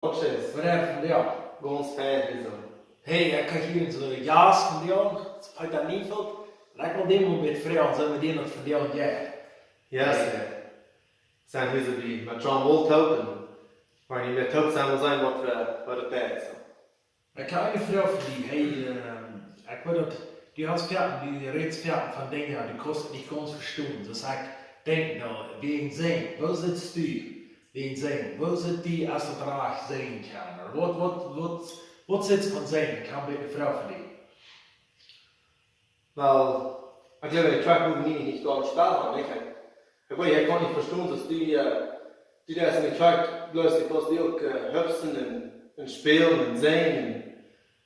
Noches. Wat er van jou? Gons fan zo. Hey, ik krijg hier een zo'n jas van jou. Het spijt dat niet veel. Lijkt me die moet met vrouwen zijn we die nog van jou ja. Ja, zijn hier zo die met John Walt helpen. Maar die met hulp zijn we zijn wat het tijd. Ik heb een vrouw van die, hey, ik weet dat, die has Pferden, die redet Pferden von Dingen, die kostet nicht ganz verstummt. Das heißt, denk nou, wegen sehen, wo sitzt du? Wegen sehen, wo sind die, als du draag sehen kann? Wat sitzt von sehen? Ich habe eine Frau von die. Wel, ik glaube, de track moet niet gaan spelen. Ik kan niet verstaan dat die daar in de track bloos because die ook hupsen en spelen en zingen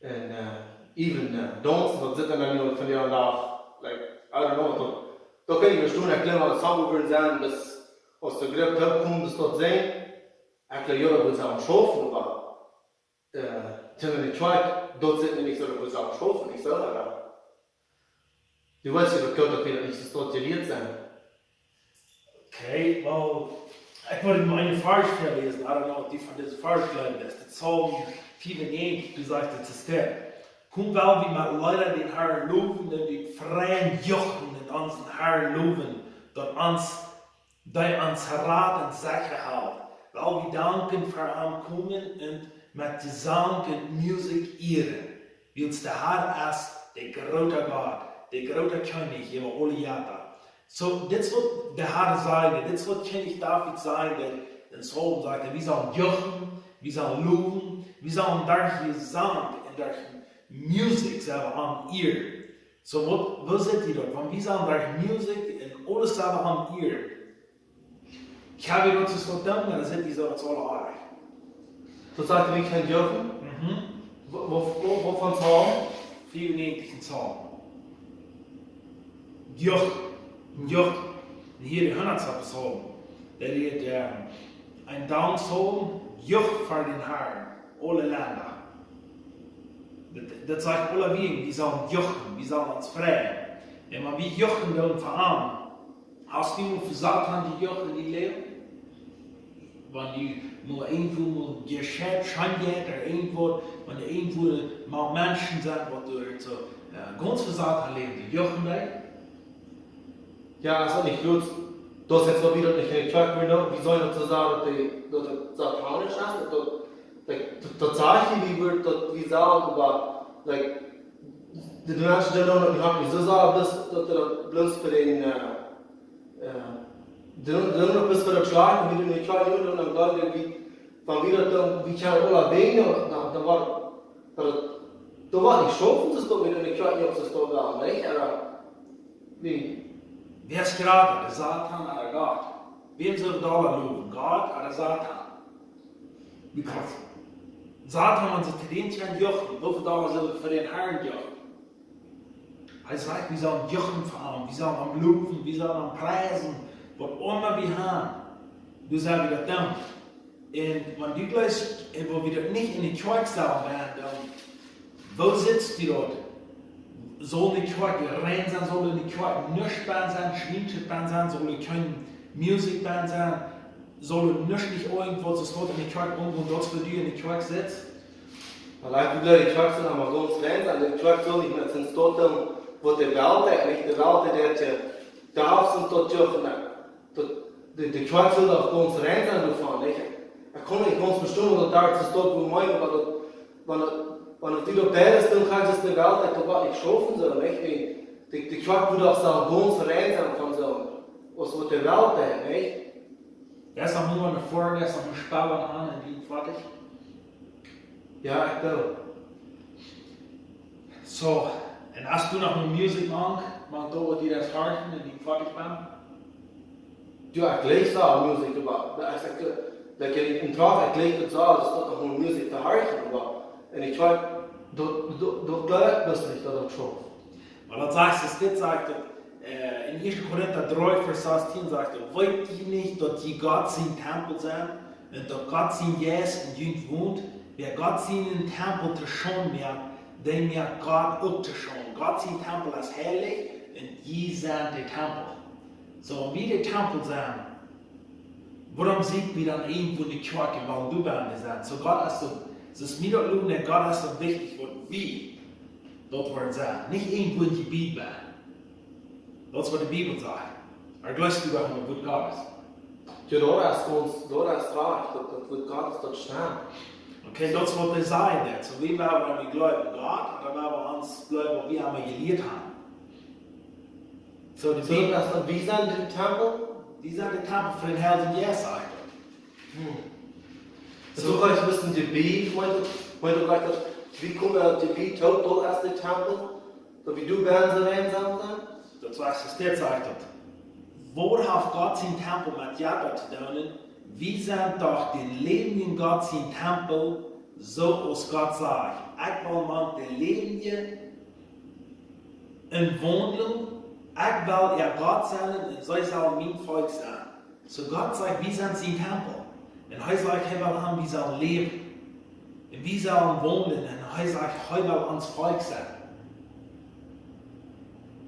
en even dansen. Dat zit er dan nu van die aan dag. Like, I don't know. Dat kan ik verstaan. Ik geloof dat het samen wil zijn. Dus als de groep hulp komt, dus dat zijn. Ik geloof dat we samen schoven. Maar toen in de track, dat zit niet zo dat we samen schoven. Ik zeg dat. Du weißt ja, dass wir nicht so statuiert sein. Okay, well, ich wollte meine Fahrstelle lesen. I don't know, ob die von dieser Fahrstelle ist. Der Psalm 94, du sagst, das ist der. Kommt wel wie man leider den Herrn loben, denn die freien Jochen in unseren Herrn loben, dat uns Rat und Sache hält. Weil wir danken für ihn kommen und mit Gesang und Musik ehren. Wie uns der Herr ist, der große Gott. De grote König über alle Jahre. So, das wird der Herr sagen, das wird König David sagen, den Psalm sagt, wir sollen jochen, wir sollen loben, wir sollen durch Gesang und durch Musik selber an ihr. So, wo seid ihr dort? Wenn wir sollen durch Musik und alles selber an ihr. Ich habe uns das verdammt, dann sind die so als alle Jahre. Du sagst, wir können jochen? Wovon Psalm? 94 Psalm. Joch. Hier de 100ste psalm. Dat is een dankpsalm, joch voor den Herrn, alle Länder. Dat zegt alle wegen, wir sollen jochen, wir sollen uns freuen. Ja, maar wie jochen dan voran? Hast du mal versagt an die jochen die Leben? Wenn du mal irgendwo gescheit schandet oder irgendwo, wenn du irgendwo mal Menschen sind, wo du so ganz versagt an Leben, die jochen dich. Ja, also ich würde das jetzt mal wieder nicht in den Track mehr, wie soll ich das sagen, dass das satanisch ist, das Zeichen, wie wird das, wie sagen, aber, like, die Menschen, die noch nicht so sagen, dass das bloß für den, die noch bis für den Schlag, wie du in den Track nicht und dann glauben, wie, von wieder dann, wie kann alle wegen, da war nicht schaffen, dass du wieder in den Track nicht, ob es da war, nicht, aber, wie? Wer ist gerade, der Satan oder Gott? Wen soll da loben? Gott oder Satan? Because Satan, wenn sie zu den Tieren jochen, wofür da soll für den Herrn jochen? Er sagt, wir sollen jochen für ihn, wir sollen am loben, wir sollen am preisen, was immer wir haben. Du sagst wieder Dank. Und wenn du gleich, wo wir das nicht in die Kirche werden, dann, wo sitzt die dort? Soll die Kirche rein sein, soll die Kirche Nichtband sein, Schwinschitband sein, soll die keine Musikband sein, soll nicht irgendwo so dort in die Kirche und dort für die in die Kirche sitzt? Weil die Kirche sind aber ganz rein sein, die Kirche soll nicht mehr sind dort, wo die Welt, nicht die Welt, der darf sind dort dürfen. Die Kirche soll auch ganz rein sein davon, nicht? Kann nicht ganz bestimmen, dass da ist dort, wo mein, wenn die dort ist, dann kann es die Welt gar nicht schaffen, so, nicht? Die Kirche würde auch sagen, ganz rein sein von so, was mit der Welt, nicht? Erst noch nur eine Folge, erst noch eine Sparbahn an und die fertig. Ja, ich glaube. So, und hast du noch eine Musik mag da, die das harten und die fertig waren? Ja, ich lese auch Musik, aber da geht in Traf, ich lese das auch, das ist noch eine Musik zu harten, aber und ich glaube, du glaubst das nicht, dass das schon. Weil das sagst, es geht, sagt, in 1. Korinther 3, Vers 16 sagt, wollt ihr nicht, dass die Gott sein Tempel sind und dass Gott sein Jes in jüngst wohnt? Wer Gott seinen Tempel zu schauen mehr, den mehr Gott auch zu schauen. Gott sein Tempel ist heilig und je sind der Tempel. So, wie der Tempel sind, Warum sieht wir dann irgendwo die Kirche, weil du bist gesagt? So Gott ist so, es ist mir doch nur, Gott ist so wichtig, was wie dort wird sagen. Nicht irgendwo in die Bibel. Das ist, was die Bibel sagt. Er glaubt über was Gott ist. Ja, da ist reich, das wird Gott dort stehen. Okay, das ist, was wir sagen jetzt. So wie werden wir glauben? Gott, oder werden wir uns glauben, was wir haben gelehrt haben? So, die So, Bibel, das ist wie sind im Tempel? die sind der Tempel für den Herrn Jesus eigentlich. So kann ich wissen, die Bibel, wenn du gesagt hast, wie kommt die Bibel tot, dort ist der Tempel? So wie du werden sie einsam sein? Das was es der sagt hat. Worauf Gott sein Tempel mit Jakob zu tun, wie sind doch die Leben in Gott sein Tempel, so als Gott sagt. Ich will man die Leben in Wohnung, ich will ja Gott sein und soll mein Volk sein. So Gott sagt, wie sind sein Tempel? Und er sagt, er will haben, wie soll leben. Und wie sollen wohnen. Und er sagt, er will uns Volk sein.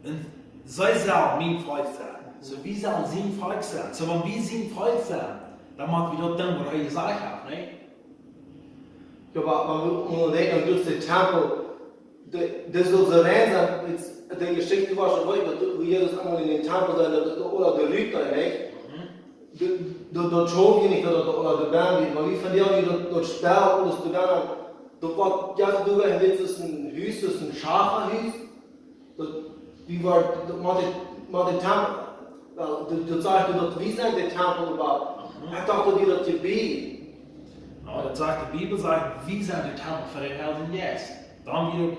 Und soll mein Volk sein. So wie sollen sein Volk sein? So wenn wir sein Volk sein, dann machen wir das, was er gesagt hat, ne? Ja, aber man denkt, durch den Tempel, das soll so rein sein, die Geschichte war schon heute, wie Jesus einmal in den Tempel sein, oder der Ritter, nicht? Dort schob je nicht, oder der Band, maar wie van die dort spel, dus du dann, dort war, ja, du warst jetzt ist ein Hüs, das ist ein Schaferhüs, wie war, man den Tempel, du sagst, dort, wie sein der Tempel war, ich dachte, wie dort die Bibel. Ja, das sagt die Bibel, sagt, wie sind die Tempel für den Herrn jetzt? Dann wieder,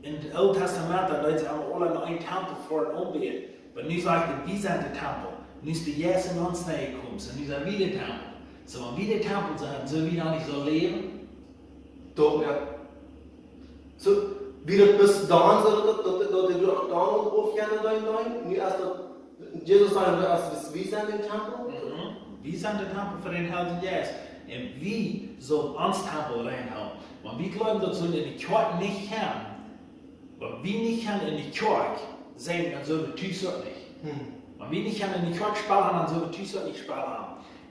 in dem Alten Testament, da Leute haben alle noch einen Tempel vor und umgehen. Aber nu sagt er, wie sind die Tempel? Nu ist die Jesus in uns näher gekommen, so nu sind wir der Tempel. So wenn wir der Tempel sind, so wie dann nicht so leben? Doch, ja. So, wie das bis dahin, so, dass die da aufgehen, nu erst, Jesus sagt, erst das wie sein der Tempel? Wie sind der Tempel für den Herrn Jesus? Und wie soll uns Tempel reinhauen? Wenn wir glauben, dass wir in die Kirche nicht haben, wenn wir nicht in die Kirche sehen, dann sollen wir tüß nicht. Wenn wir nicht in die Kirche spielen, dann sollen wir tüß nicht spielen.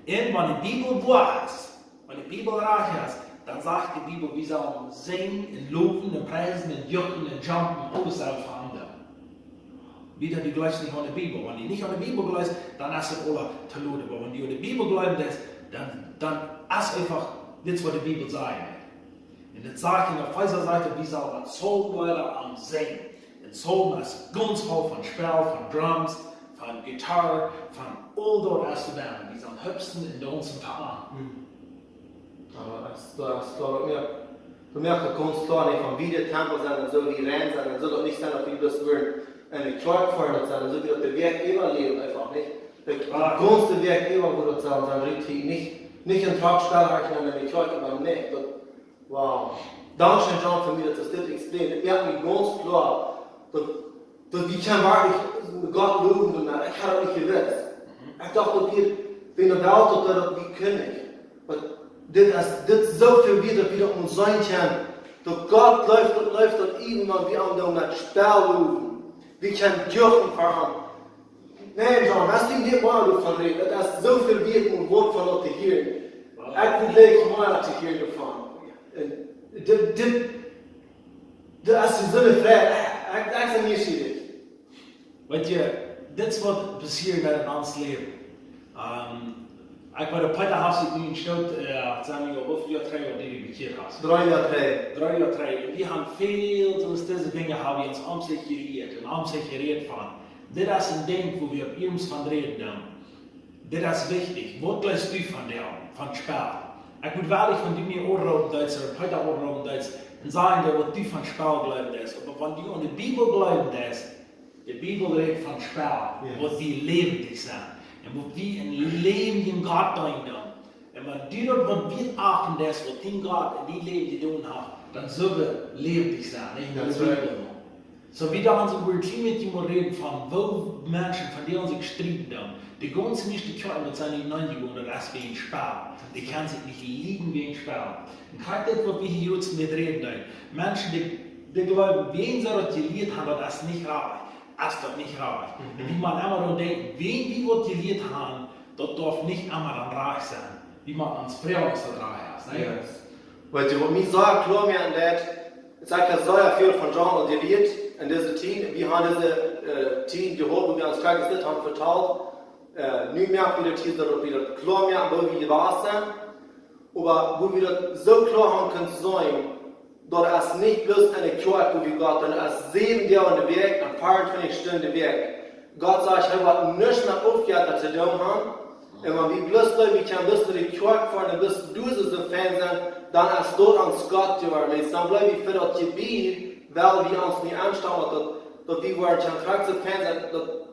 Und wenn die Bibel wahr ist, wenn die Bibel reich ist, dann sagt die Bibel, wir sollen singen, und loben, und preisen, und jucken, und jumpen, alles verändern. Wieder die gleich nicht an der Bibel. Wenn die nicht an der Bibel gleich, dann ist es alle Talode. Aber wenn die an der Bibel glauben, dann ist einfach das, was die Bibel sagt. Und das sagt in der Pfizer-Seite, wie soll ein Soulweiler am Singen. Ein Soul ist ganz voll von Spiel, von Drums, von Gitarre, von all dort erste Band. Die sind hübschen in unserem Verein. Aber das glaube ich mir. Du merkst, du kommst klar nicht von wie der Tempel sein, so wie rein sein, soll doch nicht sein, dass wir das würden eine Kirche gefordert sein, so wie das der Werk überlebt, einfach nicht. Der ganze Werk überlebt sein, richtig, nicht ein Tragstall rechnen in die Kirche, aber nicht. Wow. Dankeschön, John, für mir, dass das explain. Das merkt mich ganz klar, dass wir können wirklich Gott loben und ich habe das nicht gewusst. Ich dachte, wir in der Welt, dass wir können. Das ist so viel wieder uns sein kann. Dass Gott läuft und irgendwann wie an der Spiel loben. Wir können dürfen fahren. Nein, John, hast du nicht mal davon reden. Das ist so viel wieder ein Wort von uns zu hören. Ich will gleich mal zu hören davon. Das ist so eine Frage. Ich sage nicht schwierig. Weet je, dit is wat passiert met ons leven. Ik ben op Peter Haas nu in Stoot, zijn we hoeveel jaar terug die we bekeerd hebben. 3 Jahre 3. 3 jaar terug. We hebben veel van deze dingen hebben ons om zich geleerd en om zich geleerd van. Dit is een ding waar we op iemand van reden. Dit is wichtig. Wat leest u van spel? Ik moet wel van die meer oorlogen Duits, of Peter oorlogen Duits, en zeggen wat u van spel geloven is. Maar wanneer u aan de Bibel geloven is, de Bibel redt van spel, wat die levendig zijn. En wat we een leven in God doen. En wanneer wat we achten is, wat in God in die leven te doen heeft, dan zullen we levendig zijn. That's right. So wie da unsere Kultur mit ihm reden von, wo Menschen, von denen sich streiten haben, die gehen sich nicht die Kirche mit seinen 90 oder das wegen Sparen. Die können sich nicht lieben wegen Sparen. Und kein das, was wir hier jetzt mit reden. Menschen, die glauben, wen sie das geliert haben, das nicht reich. Das ist doch nicht reich. Und wie man immer dann denkt, wen wir das geliert haben, das darf nicht einmal dann reich sein, wie man ans Frühlingsvertrag hat. Ne? Yes. Weil die mir sagen, klar mir an das, ich sage ja sehr viel von John und David in diesem Team. Wir haben diese Team geholt, wo wir uns stark gesetzt haben, vertraut. Nicht mehr wieder Teaser oder wieder klar mehr, wo wir gewesen sind. Aber wo wir das so klar haben können sein, dass es nicht bloß eine Kirche, wo wir Gott, sondern es 7 Jahre Weg, ein 24 Stunden Weg. Gott sagt, ich habe nichts mehr aufgehört zu tun haben. Und wenn wir bloß Leute, wir können bloß die Kirche fahren, bloß du so Fernsehen, dann ist dort ans Gott geworden. Dann bleiben wir für das Gebiet, weil wir uns nicht anstellen, dass wir wollen, dass wir Fernsehen,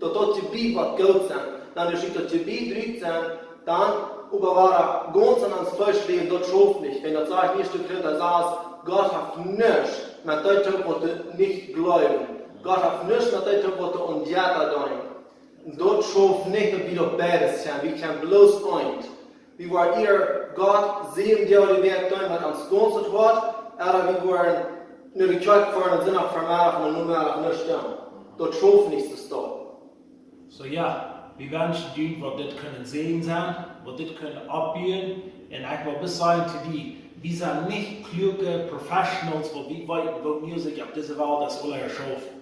dass das Gebiet was gut sind. Dann ist das Gebiet drüben sein, dann überwahre ganz an ans Fleisch leben, das schafft nicht. Wenn das sagt, nicht du könnt, sagst, Gott hat nichts mit dem, was du nicht glauben. Gott hat nichts mit dem, was du und ja da dein. Dort schafft nicht, dass wir doch beides sind. Wir können bloß eins. Wir wollen ihr Gott 7 Jahre die Weg tun, mit uns ganzes Wort, aber wir wollen nur die Kirche fahren und sind auch vermerken und nur mehr nicht tun. Dort schafft nichts zu stoppen. So ja, wir werden tun, was das können sehen sein, was das können abbieten, und ich will bis sagen zu dir, wir sind nicht kluge Professionals, wo wir wollen, wo Musik auf dieser Welt das alle erschaffen.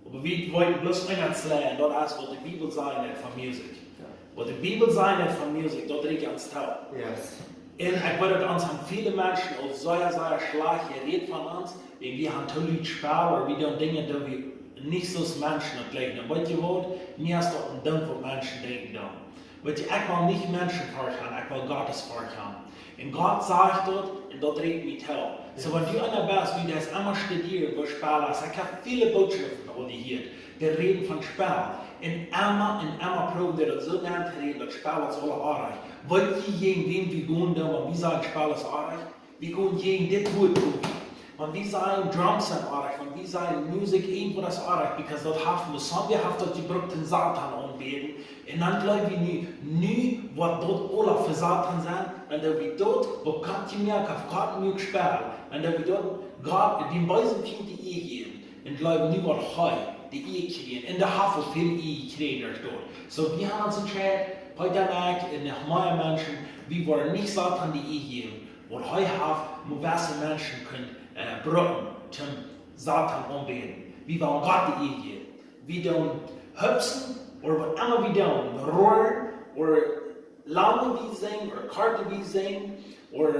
Aber wir wollen bloß eins lernen, das ist, was die Bibel sein hat von Musik. Was die Bibel sein hat von Musik, das riecht ganz toll. Yes. Und ich würde uns haben viele Menschen auf sehr schlag geredet von uns, wir haben tolle Sprache, wir tun Dinge, die wir nicht so als Menschen erklären. Und was ihr wollt, mir hast doch ein Ding von Menschen denken. Weil ich will nicht Menschen vorkommen, ich will Gottes vorkommen. Und Gott sagt dort, und das regt mich toll. So wenn du einer bist, wie das einmal studiert, wo Sprache ist, ich habe viele Botschaften hier, die reden von Sprache. Und einmal proben wir das so gern zu reden, dass Sprache ist alle Arbeit. Wollt ihr gegen wen wir gehen, wenn wir sagen, Sprache ist Arbeit? Wir gehen gegen das Wort proben. Wenn wir sagen, Drums sind Arbeit, wenn wir sagen, Musik irgendwo das Arbeit, because das haben wir, wir haben dort die Brücken Satan anbeten. Und dann glauben wir nie, was dort alle für Satan sind, und dann wir dort, wo Gott die merkt, auf Gott mir gesperrt, und dann wir dort, Gott, den Beisen Kind die Ehe geben, und glauben nie, was heute die Ehe kriegen, in der Hafen viel Ehe kriegen dort. So, wir haben uns entschieden, heute Tag, in der neuen Menschen, wir wollen nicht Satan die Ehe geben, und heute haben wir Menschen können, Brücken zum Satan anbeten. Wir wollen Gott die Ehe geben. Wir tun hüpfen, oder was immer wir tun, rohren, oder Laune wie singen, oder Karte wie singen, oder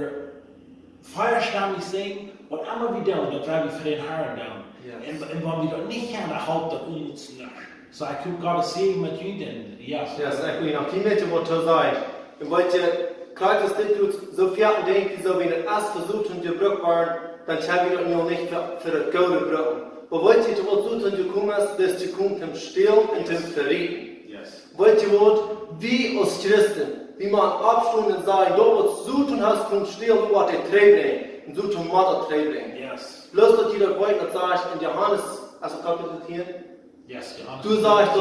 Feuerstamm wie singen, was immer wir tun, das werden wir für den Herrn tun. Yes. Und wenn wir das nicht können, dann halt das unnützen nicht. So, ich kann gerade sehen mit Juden, ja. Ja, das ist eigentlich noch die Mitte, was du sagst. Und weil ihr klar, dass du so viel denkt, so wie das erst versucht und die Brücke waren, dann haben wir das noch nicht für das Gute Brücken. Aber wollt ihr was tun, wenn du kommst, dass du kommst zum Stillen und zum Verrieten. Yes. Wollt ihr was, wie als Christen, wie man abstunden und sagen, du was du tun hast, zum Stillen, du was der Träbling, und du zum Mutter Träbling. Yes. Bloß, dass ihr das wollt, das sagst in Johannes, also Kapitel 4. Yes, Johannes. Du sagst,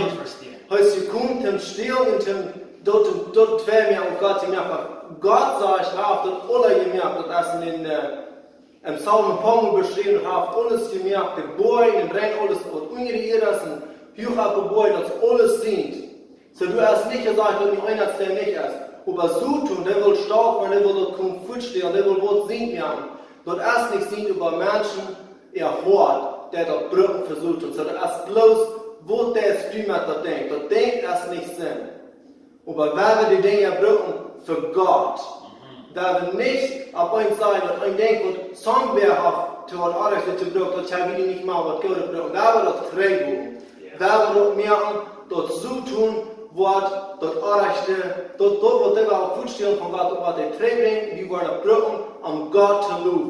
heißt du kommst zum Stillen und zum dort zwei mehr und Gott gemerkt. Gott sagt, habt das alle gemerkt, dass in den im Psalm Pongo beschrieben habt, alles gemerkt, die Bäume, die Rennen, alles, was ungeriert ist, und Hücher Gebäude, das alles sind. So du hast nicht gesagt, dass du einer der nicht ist. Aber so tun, der will stark werden, der will dort kommt stehen, der will was sehen werden. Dort erst nicht sehen über Menschen, hört, der dort Brücken versucht. Und so erst bloß, wo der Streamer da denkt. Dort denkt erst nicht Sinn. Aber wenn wir die Dinge brücken für Gott, da wir nicht auf uns sein und ein denkt, was somewhere hat, zu was anderes zu brücken, das haben wir nicht mal was Gutes brücken. Da wir das kriegen, da wir das merken, dort so tun, was das Anderste, dort, wo wir auf Fußstellen von Gott, was der Träbling, die wollen brücken, um Gott zu loben.